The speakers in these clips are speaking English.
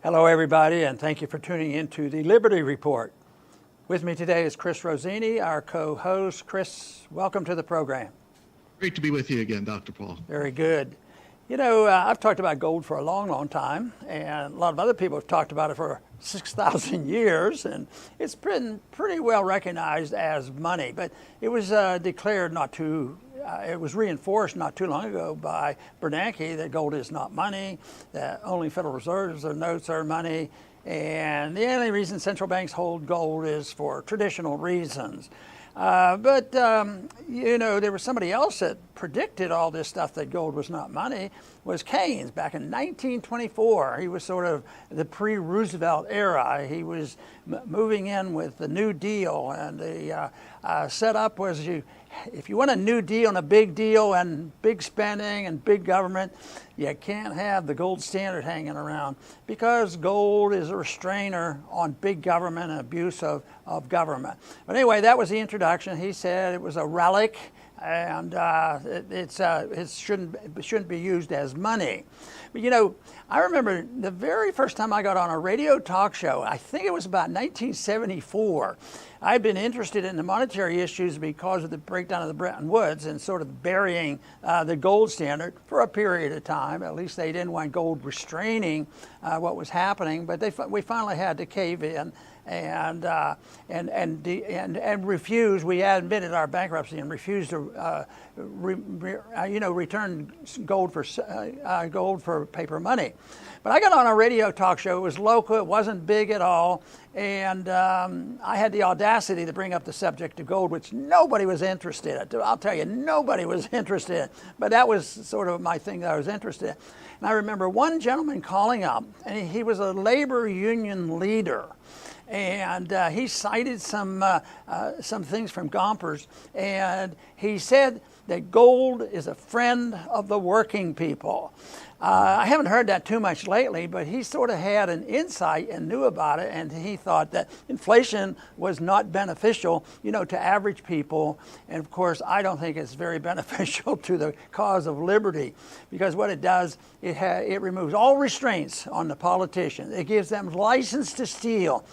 Hello, everybody, and thank you for tuning in to the Liberty Report. With me today is Chris Rosini, our co-host. Chris, welcome to the program. Great to be with you again, Dr. Paul. Very good. You know, I've talked about gold for a long, long time, and a lot of other people have talked about it for 6,000 years, and it's been pretty well recognized as money. But it was declared it was reinforced not too long ago by Bernanke that gold is not money, that only Federal Reserves or notes are money, and the only reason central banks hold gold is for traditional reasons. But you know, there was somebody else that predicted all this stuff that gold was not money, was Keynes back in 1924. He was sort of the pre-Roosevelt era. He was moving in with the New Deal, and the setup was if you want a New Deal and a big deal and big spending and big government, you can't have the gold standard hanging around, because gold is a restrainer on big government and abuse of government. But anyway, that was the introduction. He said it was a relic, and it shouldn't be used as money. But you know, I remember the very first time I got on a radio talk show, I think it was about 1974. I'd been interested in the monetary issues because of the breakdown of the Bretton Woods and sort of burying the gold standard for a period of time. At least they didn't want gold restraining what was happening, but we finally had to cave in and refuse. We admitted our bankruptcy and refused to return gold for paper money. But I got on a radio talk show. It was local. It wasn't big at all. And I had the audacity to bring up the subject of gold, which nobody was interested in. I'll tell you, nobody was interested in. But that was sort of my thing that I was interested in. And I remember one gentleman calling up, and he was a labor union leader. And he cited some things from Gompers, and he said that gold is a friend of the working people. I haven't heard that too much lately, but he sort of had an insight and knew about it, and he thought that inflation was not beneficial, you know, to average people. And of course, I don't think it's very beneficial to the cause of liberty, because what it does, it removes all restraints on the politicians. It gives them license to steal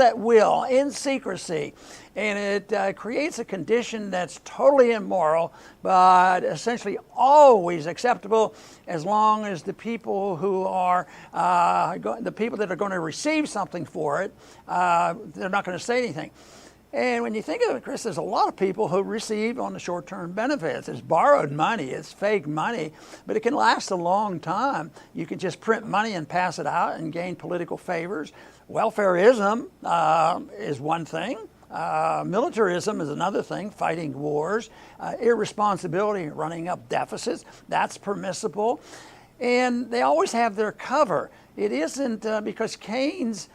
at will, in secrecy. And it creates a condition that's totally immoral, but essentially always acceptable, as long as the people who are the people that are going to receive something for it, they're not going to say anything. And when you think of it, Chris, there's a lot of people who receive on the short-term benefits. It's borrowed money, it's fake money, but it can last a long time. You can just print money and pass it out and gain political favors. Welfarism is one thing. Militarism is another thing, fighting wars. Irresponsibility, running up deficits, that's permissible. And they always have their cover. It isn't because Keynes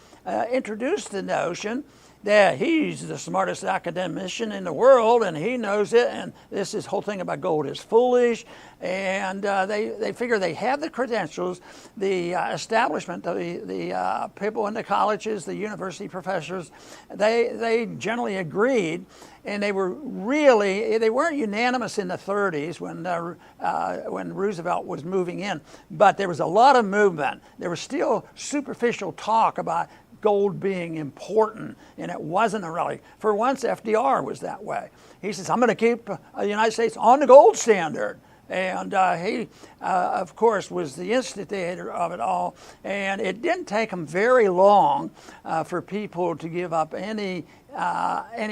introduced the notion that he's the smartest academician in the world and he knows it, and this whole thing about gold is foolish, and they figure they have the credentials, the establishment, the people in the colleges, the university professors, they generally agreed, and they weren't unanimous in the 30s when Roosevelt was moving in, but there was a lot of movement. There was still superficial talk about gold being important, and it wasn't a relic. For once, FDR was that way. He says, I'm going to keep the United States on the gold standard. And he, of course, was the instigator of it all. And it didn't take him very long for people to give up any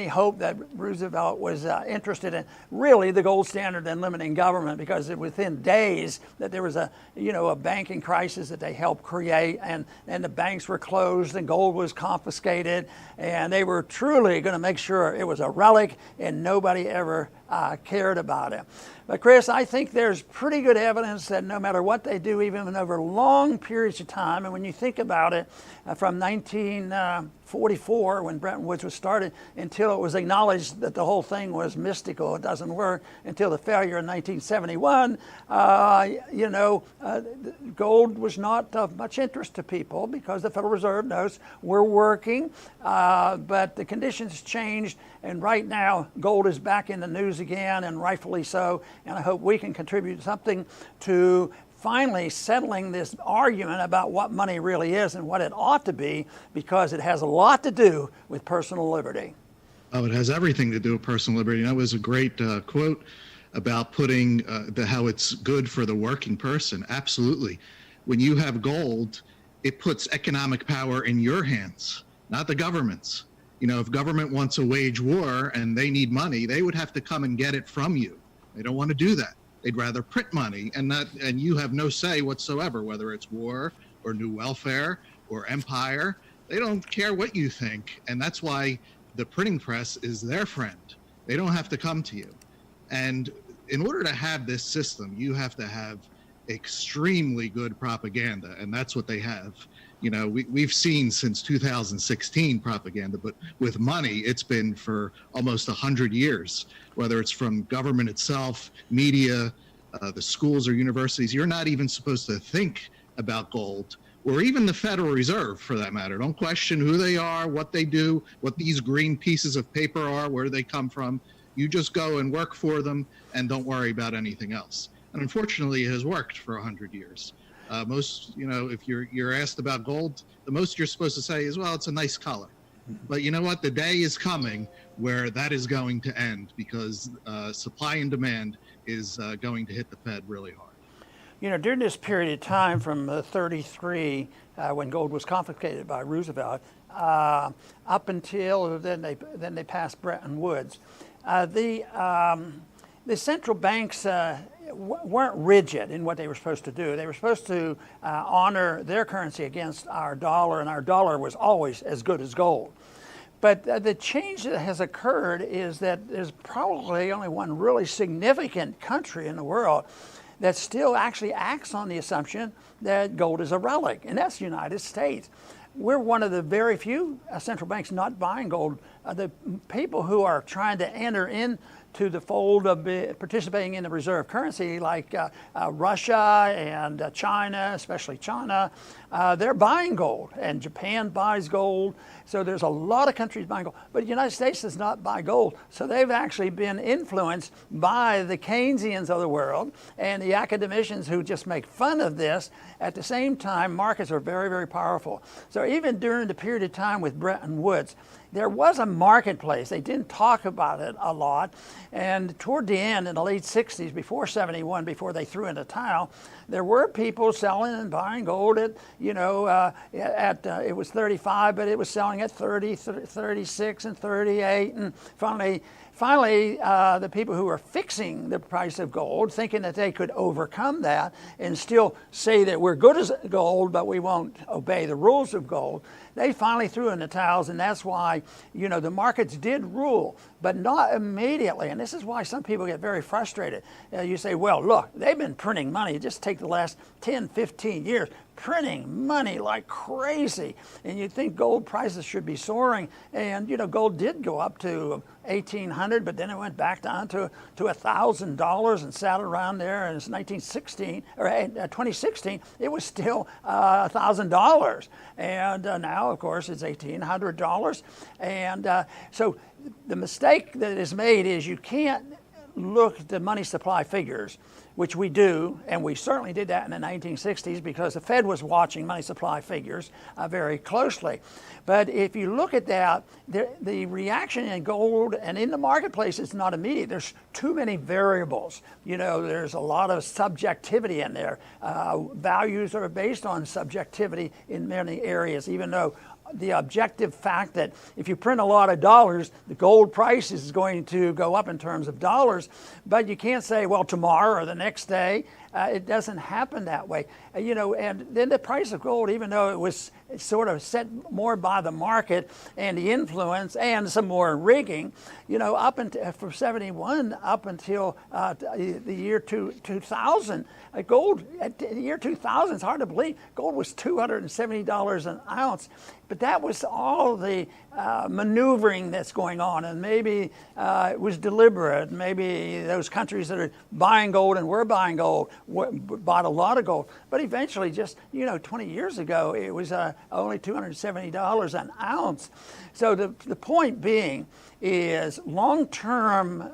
hope that Roosevelt was interested in really the gold standard and limiting government, because within days that there was a banking crisis that they helped create, and the banks were closed and gold was confiscated, and they were truly going to make sure it was a relic and nobody ever cared about it. But Chris, I think there's pretty good evidence that no matter what they do, even over long periods of time, and when you think about it, from 1944, when Bretton Woods was started, until it was acknowledged that the whole thing was mystical, it doesn't work, until the failure in 1971, gold was not of much interest to people because the Federal Reserve notes were working, but the conditions changed, and right now gold is back in the news again, and rightfully so, and I hope we can contribute something to finally settling this argument about what money really is and what it ought to be, because it has a lot to do with personal liberty. Oh, it has everything to do with personal liberty. That was a great quote about putting how it's good for the working person. Absolutely. When you have gold, it puts economic power in your hands, not the government's. You know, if government wants to wage war and they need money, they would have to come and get it from you. They don't want to do that. They'd rather print money, and you have no say whatsoever, whether it's war or new welfare or empire. They don't care what you think, and that's why the printing press is their friend. They don't have to come to you. And in order to have this system, you have to have extremely good propaganda, and that's what they have. You know, we've seen since 2016 propaganda, but with money, it's been for almost 100 years, whether it's from government itself, media, the schools or universities. You're not even supposed to think about gold, or even the Federal Reserve for that matter. Don't question who they are, what they do, what these green pieces of paper are, where they come from. You just go and work for them and don't worry about anything else. And unfortunately, it has worked for 100 years. Most, you know, if you're asked about gold, the most you're supposed to say is, well, it's a nice color. But you know what? The day is coming where that is going to end, because supply and demand is going to hit the Fed really hard. You know, during this period of time from 33, when gold was confiscated by Roosevelt, up until then they passed Bretton Woods, the central banks weren't rigid in what they were supposed to do. They were supposed to honor their currency against our dollar, and our dollar was always as good as gold. But the change that has occurred is that there's probably only one really significant country in the world that still actually acts on the assumption that gold is a relic, and that's the United States. We're one of the very few central banks not buying gold. The people who are trying to enter into the fold of participating in the reserve currency, like Russia and China, especially China, they're buying gold, and Japan buys gold. So there's a lot of countries buying gold, but the United States does not buy gold. So they've actually been influenced by the Keynesians of the world and the academicians who just make fun of this. At the same time, markets are very, very powerful. So even during the period of time with Bretton Woods, there was a marketplace. They didn't talk about it a lot. And toward the end, in the late 60s, before 71, before they threw in the towel, there were people selling and buying gold at, you know, it was 35, but it was selling at 30, 36, and 38. And finally, the people who were fixing the price of gold, thinking that they could overcome that and still say that we're good as gold, but we won't obey the rules of gold, they finally threw in the towels, and that's why, you know, the markets did rule, but not immediately. And this is why some people get very frustrated. You say, well, look, they've been printing money. Just take the last 10, 15 years, printing money like crazy. And you'd think gold prices should be soaring. And, you know, gold did go up to 1,800, but then it went back down to $1,000 and sat around there. And it's 2016, it was still $1,000. And now, of course, it's $1,800. And so the mistake that is made is you can't look at the money supply figures, which we do, and we certainly did that in the 1960s because the Fed was watching money supply figures very closely. But if you look at that, the reaction in gold and in the marketplace is not immediate. There's too many variables. You know, there's a lot of subjectivity in there. Values are based on subjectivity in many areas, even though the objective fact that if you print a lot of dollars, the gold price is going to go up in terms of dollars, but you can't say, well, tomorrow or the next day. It doesn't happen that way. You know, and then the price of gold, even though it was sort of set more by the market and the influence and some more rigging, you know, up until from 71 up until the year 2000, gold at the year 2000, it's hard to believe, gold was $270 an ounce. But that was all the maneuvering that's going on, and maybe it was deliberate. Maybe those countries that are buying gold and were buying gold bought a lot of gold. But eventually, just, you know, 20 years ago, it was only $270 an ounce. So the point being is long-term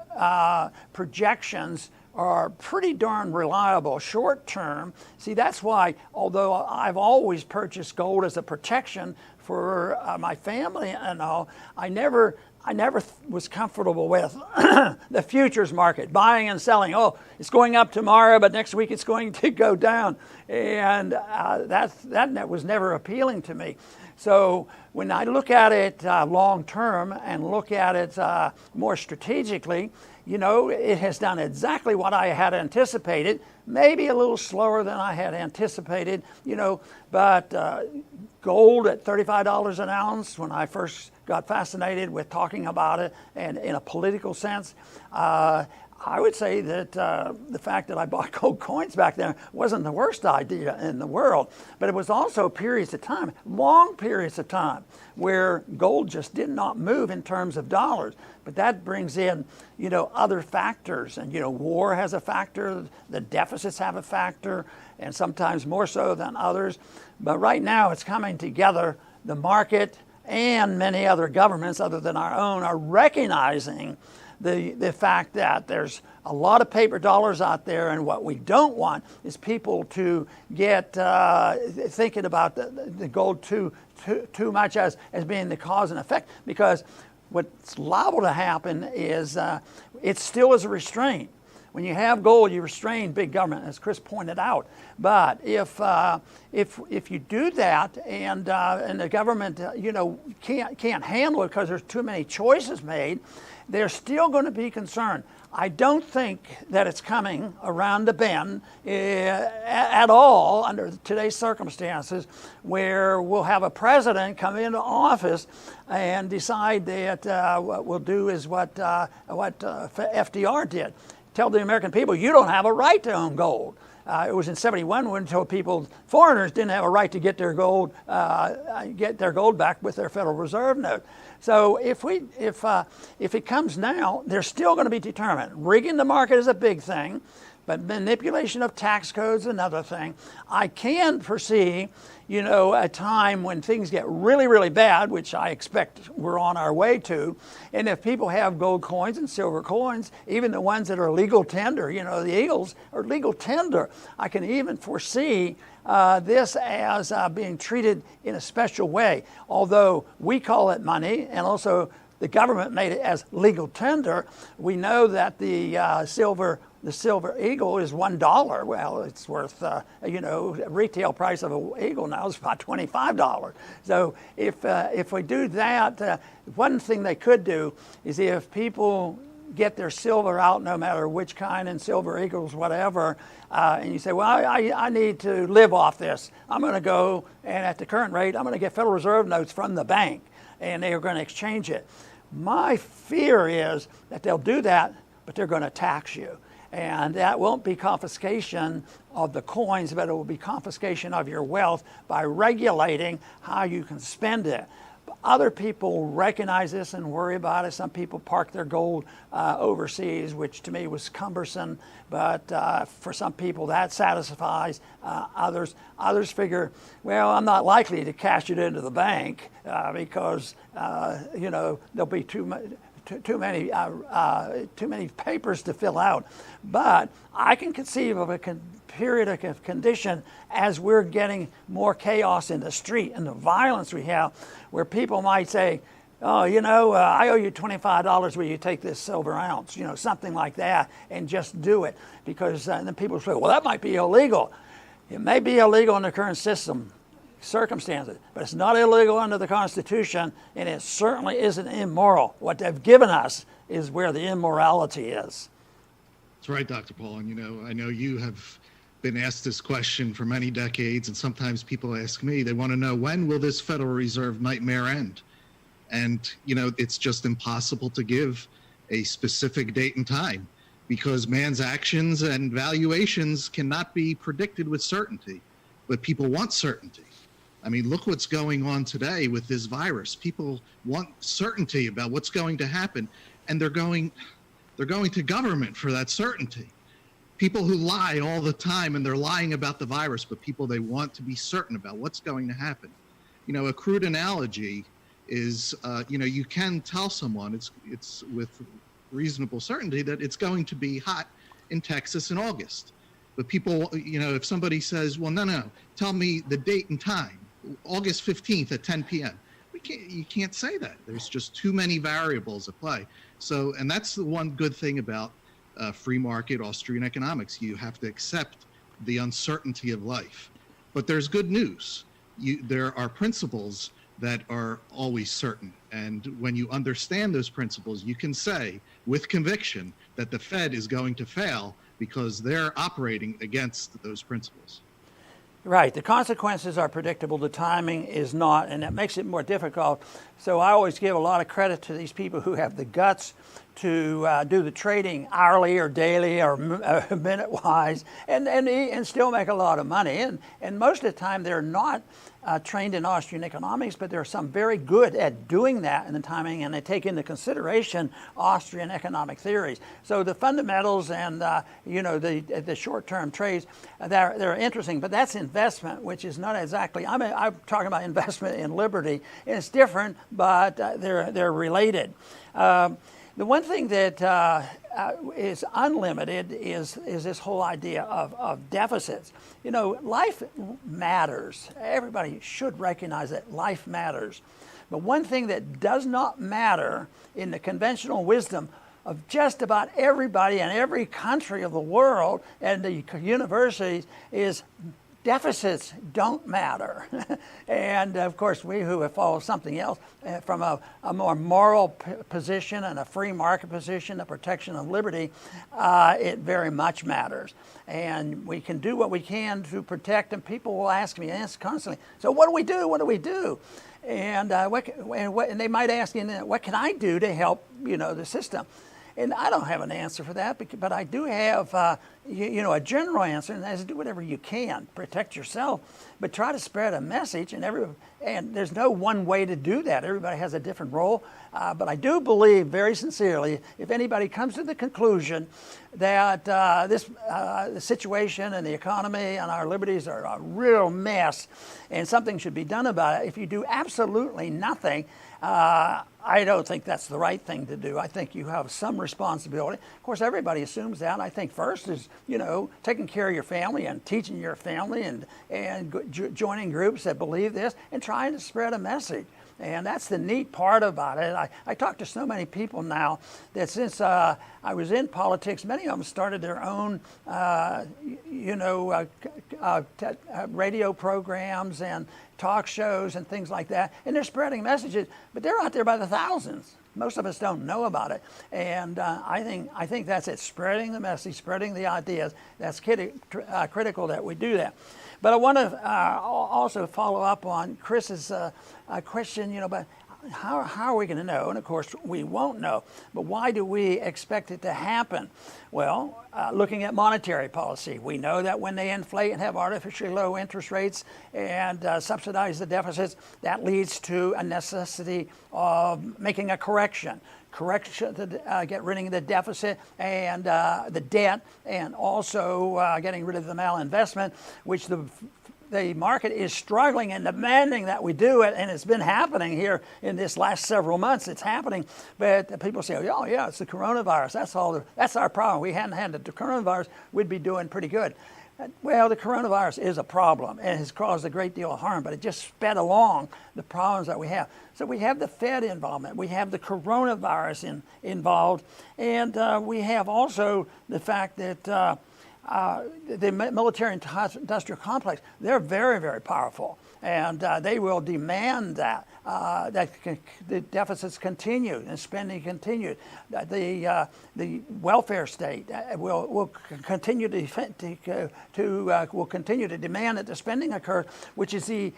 projections are pretty darn reliable short term. See, that's why, although I've always purchased gold as a protection for my family and all, I never was comfortable with the futures market, buying and selling. Oh, it's going up tomorrow, but next week it's going to go down. And that was never appealing to me. So when I look at it long term and look at it more strategically, it has done exactly what I had anticipated, maybe a little slower than I had anticipated, but gold at $35 an ounce, when I first got fascinated with talking about it and in a political sense, I would say that the fact that I bought gold coins back then wasn't the worst idea in the world, but it was also periods of time, long periods of time, where gold just did not move in terms of dollars. But that brings in, other factors, and war has a factor, the deficits have a factor, and sometimes more so than others. But right now it's coming together. The market and many other governments other than our own are recognizing the fact that there's a lot of paper dollars out there, and what we don't want is people to get thinking about the gold too much as being the cause and effect, because what's liable to happen is it still is a restraint. When you have gold, you restrain big government, as Chris pointed out. But if you do that, and the government can't handle it because there's too many choices made, they're still going to be concerned. I don't think that it's coming around the bend at all under today's circumstances, where we'll have a president come into office and decide that what we'll do is what FDR did. Tell the American people, you don't have a right to own gold. It was in ‑71 when told people, foreigners didn't have a right to get their gold back with their Federal Reserve note. So if it comes now, they're still going to be determined. Rigging the market is a big thing, but manipulation of tax codes is another thing. I can foresee, a time when things get really, really bad, which I expect we're on our way to. And if people have gold coins and silver coins, even the ones that are legal tender, the Eagles are legal tender, I can even foresee this as being treated in a special way. Although we call it money, and also the government made it as legal tender, we know that the silver eagle is $1. Well, it's worth, retail price of an eagle now is about $25. So if we do that, one thing they could do is, if people get their silver out, no matter which kind, and silver eagles, whatever, and you say, well, I need to live off this. I'm going to go, and at the current rate, I'm going to get Federal Reserve notes from the bank, and they are going to exchange it. My fear is that they'll do that, but they're going to tax you. And that won't be confiscation of the coins, but it will be confiscation of your wealth by regulating how you can spend it. Other people recognize this and worry about it. Some people park their gold overseas, which to me was cumbersome, but for some people that satisfies. Others figure, well, I'm not likely to cash it into the bank because there'll be too many papers to fill out. But I can conceive of a period of condition as we're getting more chaos in the street and the violence we have, where people might say, oh, I owe you $25, will you take this silver ounce, something like that, and just do it. Because then people say, well, that might be illegal. It may be illegal in the current circumstances, but it's not illegal under the Constitution, and it certainly isn't immoral. What they've given us is where the immorality is. That's right, Dr. Paul. And I know you have been asked this question for many decades, and sometimes people ask me, they want to know, when will this Federal Reserve nightmare end? And it's just impossible to give a specific date and time, because man's actions and valuations cannot be predicted with certainty, but people want certainty. I mean, look what's going on today with this virus. People want certainty about what's going to happen, and they're going to government for that certainty. People who lie all the time, and they're lying about the virus, but people they want to be certain about what's going to happen. A crude analogy is, you can tell someone it's with reasonable certainty that it's going to be hot in Texas in August. But people, if somebody says, well, no, tell me the date and time, August 15th at 10 p.m. You can't say that. There's just too many variables at play. So, and that's the one good thing about free market Austrian economics. You have to accept the uncertainty of life. But there's good news. There are principles that are always certain. And when you understand those principles, you can say with conviction that the Fed is going to fail because they're operating against those principles. Right. The consequences are predictable. The timing is not, and that makes it more difficult. So I always give a lot of credit to these people who have the guts to do the trading hourly or daily or minute-wise and still make a lot of money. And most of the time they're not trained in Austrian economics, but there are some very good at doing that in the timing, and they take into consideration Austrian economic theories. So the fundamentals and the short-term trades, they're interesting, but that's investment, which is not exactly. I'm talking about investment in liberty. It's different, but they're related. The one thing that is unlimited is this whole idea of deficits. Life matters. Everybody should recognize that life matters. But one thing that does not matter in the conventional wisdom of just about everybody in every country of the world and the universities is deficits don't matter. And of course, we who have followed something else from a more moral position and a free market position, the protection of liberty, it very much matters. And we can do what we can to protect, and people will ask me constantly, so what do we do? What do we do? And, and they might ask me, what can I do to help the system? And I don't have an answer for that, but I do have a general answer, and that is do whatever you can. Protect yourself, but try to spread a message. And there's no one way to do that. Everybody has a different role. But I do believe very sincerely, if anybody comes to the conclusion that the situation and the economy and our liberties are a real mess and something should be done about it, if you do absolutely nothing, I don't think that's the right thing to do. I think you have some responsibility. Of course, everybody assumes that. I think first is, taking care of your family and teaching your family and joining groups that believe this and trying to spread a message. And that's the neat part about it. I talk to so many people now that since I was in politics, many of them started their own, radio programs and talk shows and things like that. And they're spreading messages, but they're out there by the thousands. Most of us don't know about it. And I think that's it, spreading the message, spreading the ideas. That's critical that we do that. But I want to also follow up on Chris's question, but how are we going to know? And of course, we won't know. But why do we expect it to happen? Well, looking at monetary policy, we know that when they inflate and have artificially low interest rates and subsidize the deficits, that leads to a necessity of making a correction to get rid of the deficit and the debt, and also getting rid of the malinvestment, which the market is struggling and demanding that we do it, and it's been happening here in this last several months. It's happening, but people say, oh yeah, it's the coronavirus. That's our problem. We hadn't had the coronavirus, we'd be doing pretty good. Well, the coronavirus is a problem and has caused a great deal of harm, but it just sped along the problems that we have. So we have the Fed involvement, we have the coronavirus involved, and we have also the fact that the military-industrial complex, they're very, very powerful, and they will demand that the deficits continue and spending continue. The welfare state will continue will continue to demand that the spending occurs, which is the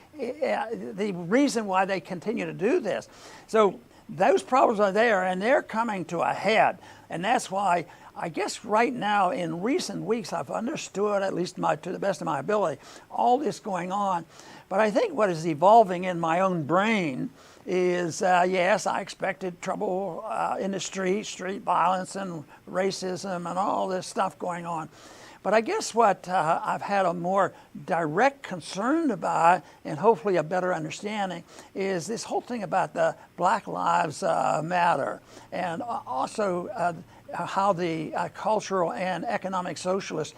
reason why they continue to do this. So those problems are there, and they're coming to a head, and that's why I guess right now in recent weeks I've understood, at least to the best of my ability, all this going on. But I think what is evolving in my own brain is, yes, I expected trouble in the street violence and racism and all this stuff going on. But I guess what I've had a more direct concern about, and hopefully a better understanding, is this whole thing about the Black Lives Matter, and also how the cultural and economic socialist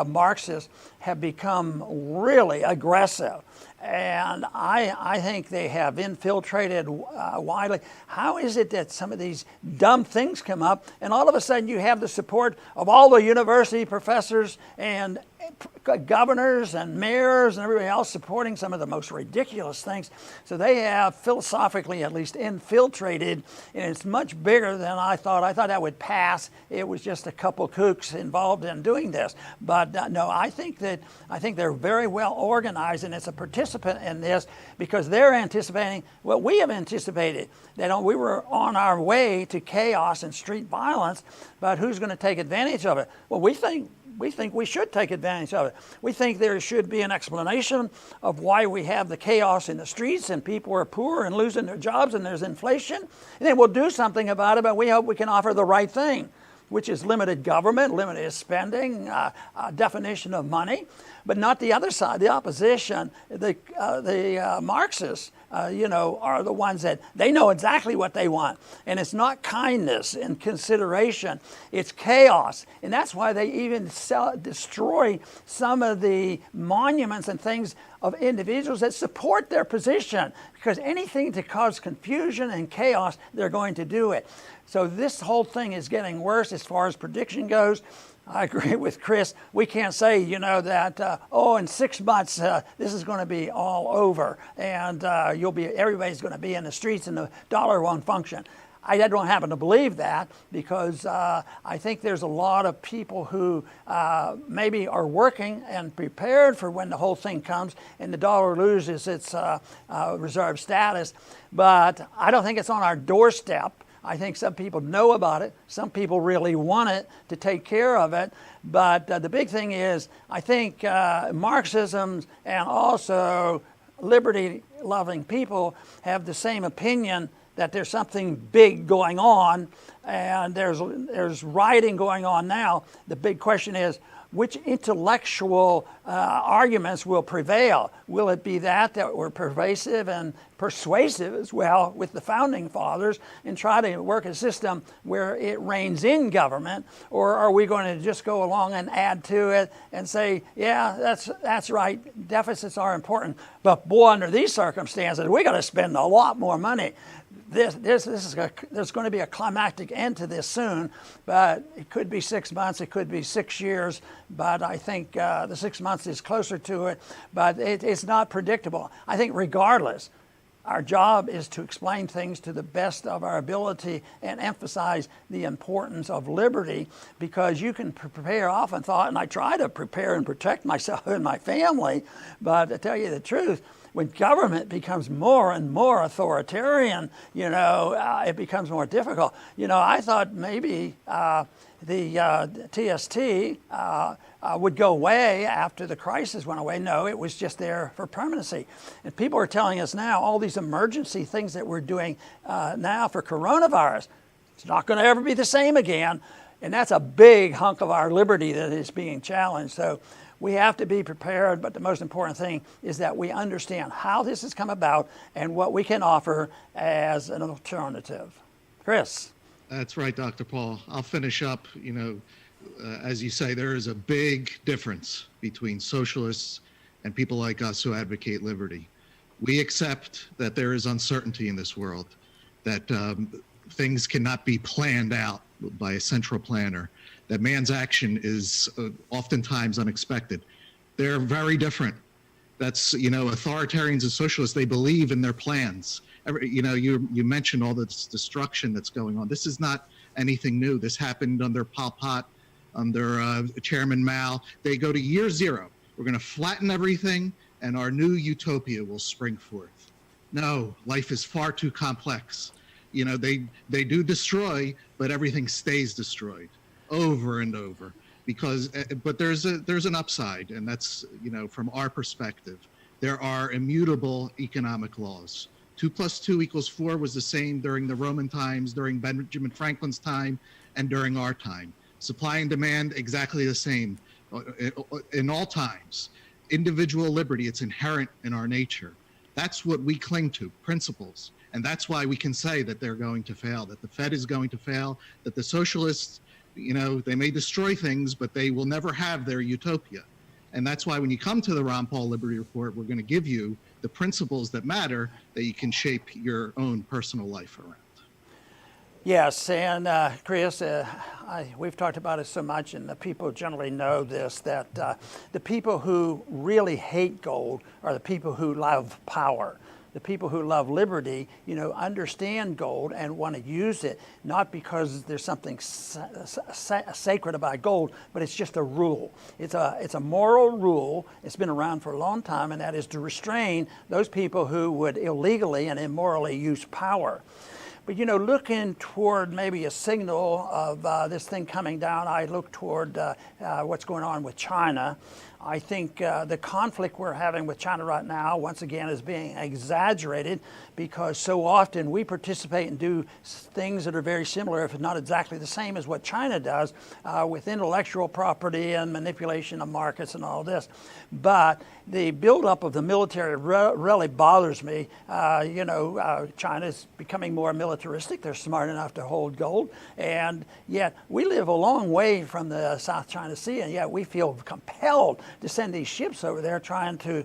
Marxists have become really aggressive. And I think they have infiltrated widely. How is it that some of these dumb things come up and all of a sudden you have the support of all the university professors and governors and mayors and everybody else supporting some of the most ridiculous things? So they have philosophically at least infiltrated, and it's much bigger than I thought. I thought that would pass. It was just a couple kooks involved in doing this. But no, I think they're very well organized, and it's a participant in this because they're anticipating what we have anticipated. We were on our way to chaos and street violence, but who's going to take advantage of it? Well, we think we should take advantage of it. We think there should be an explanation of why we have the chaos in the streets and people are poor and losing their jobs and there's inflation. And then we'll do something about it, but we hope we can offer the right thing, which is limited government, limited spending, definition of money, but not the other side, the opposition. The Marxists, are the ones that they know exactly what they want. And it's not kindness and consideration, it's chaos. And that's why they even destroy some of the monuments and things of individuals that support their position, because anything to cause confusion and chaos, they're going to do it. So this whole thing is getting worse as far as prediction goes. I agree with Chris. We can't say, that, in 6 months, this is going to be all over and everybody's going to be in the streets and the dollar won't function. I don't happen to believe that because I think there's a lot of people who maybe are working and prepared for when the whole thing comes and the dollar loses its reserve status. But I don't think it's on our doorstep. I think some people know about it. Some people really want it to take care of it. But the big thing is, I think Marxism and also liberty-loving people have the same opinion that there's something big going on, and there's rioting going on now. The big question is, which intellectual arguments will prevail? Will it be that were pervasive and persuasive as well with the founding fathers and try to work a system where it reins in government? Or are we going to just go along and add to it and say, yeah, that's right, deficits are important, but boy, under these circumstances, we got to spend a lot more money. There's going to be a climactic end to this soon, but it could be 6 months, it could be 6 years, but I think the 6 months is closer to it, but it's not predictable. I think regardless, our job is to explain things to the best of our ability and emphasize the importance of liberty, because you can prepare, I often thought, and I try to prepare and protect myself and my family, but to tell you the truth, when government becomes more and more authoritarian, it becomes more difficult. I thought maybe the TST would go away after the crisis went away. No, it was just there for permanency. And people are telling us now, all these emergency things that we're doing now for coronavirus, it's not going to ever be the same again. And that's a big hunk of our liberty that is being challenged. So we have to be prepared, but the most important thing is that we understand how this has come about and what we can offer as an alternative. Chris. That's right, Dr. Paul. I'll finish up. As you say, there is a big difference between socialists and people like us who advocate liberty. We accept that there is uncertainty in this world, that things cannot be planned out by a central planner, that man's action is oftentimes unexpected. They're very different. That's, authoritarians and socialists, they believe in their plans. You mentioned all this destruction that's going on. This is not anything new. This happened under Pol Pot, under Chairman Mao. They go to year zero. We're going to flatten everything and our new utopia will spring forth. No, life is far too complex. They do destroy, but everything stays destroyed over and over, but there's an upside, and that's, from our perspective, there are immutable economic laws. 2 + 2 = 4 was the same during the Roman times, during Benjamin Franklin's time, and during our time. Supply and demand, exactly the same in all times. Individual liberty, it's inherent in our nature. That's what we cling to, principles. And that's why we can say that they're going to fail, that the Fed is going to fail, that the socialists, they may destroy things, but they will never have their utopia. And that's why when you come to the Ron Paul Liberty Report, we're going to give you the principles that matter that you can shape your own personal life around. Yes, and Chris, we've talked about it so much, and the people generally know this, that the people who really hate gold are the people who love power. The people who love liberty, understand gold and want to use it, not because there's something sacred about gold, but it's just a rule. It's a moral rule. It's been around for a long time, and that is to restrain those people who would illegally and immorally use power. But looking toward maybe a signal of this thing coming down, I look toward what's going on with China. I think the conflict we're having with China right now, once again, is being exaggerated because so often we participate and do things that are very similar, if not exactly the same as what China does with intellectual property and manipulation of markets and all this. But the buildup of the military really bothers me. China's becoming more militaristic. They're smart enough to hold gold. And yet we live a long way from the South China Sea, and yet we feel compelled to send these ships over there trying to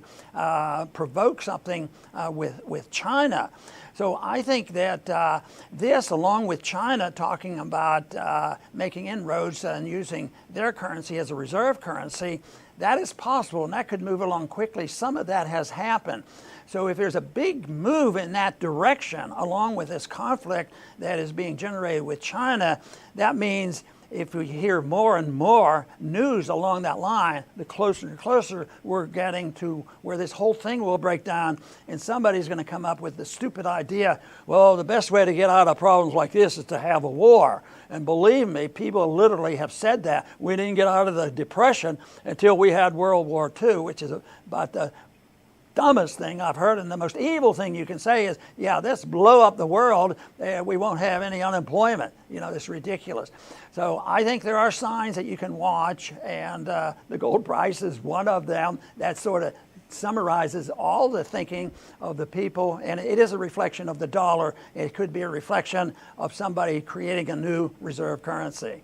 provoke something with China. So I think that this, along with China talking about making inroads and using their currency as a reserve currency, that is possible, and that could move along quickly. Some of that has happened. So if there's a big move in that direction, along with this conflict that is being generated with China, that means if we hear more and more news along that line, the closer and closer we're getting to where this whole thing will break down, and somebody's going to come up with the stupid idea, well, the best way to get out of problems like this is to have a war. And believe me, people literally have said that. We didn't get out of the Depression until we had World War II, which is about the dumbest thing I've heard, and the most evil thing you can say is, yeah, let's blow up the world, we won't have any unemployment. It's ridiculous. So I think there are signs that you can watch, and the gold price is one of them that sort of summarizes all the thinking of the people, and it is a reflection of the dollar. It could be a reflection of somebody creating a new reserve currency.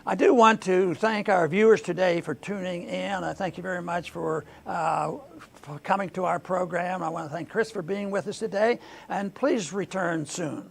I do want to thank our viewers today for tuning in. I thank you very much for coming to our program. I want to thank Chris for being with us today, and please return soon.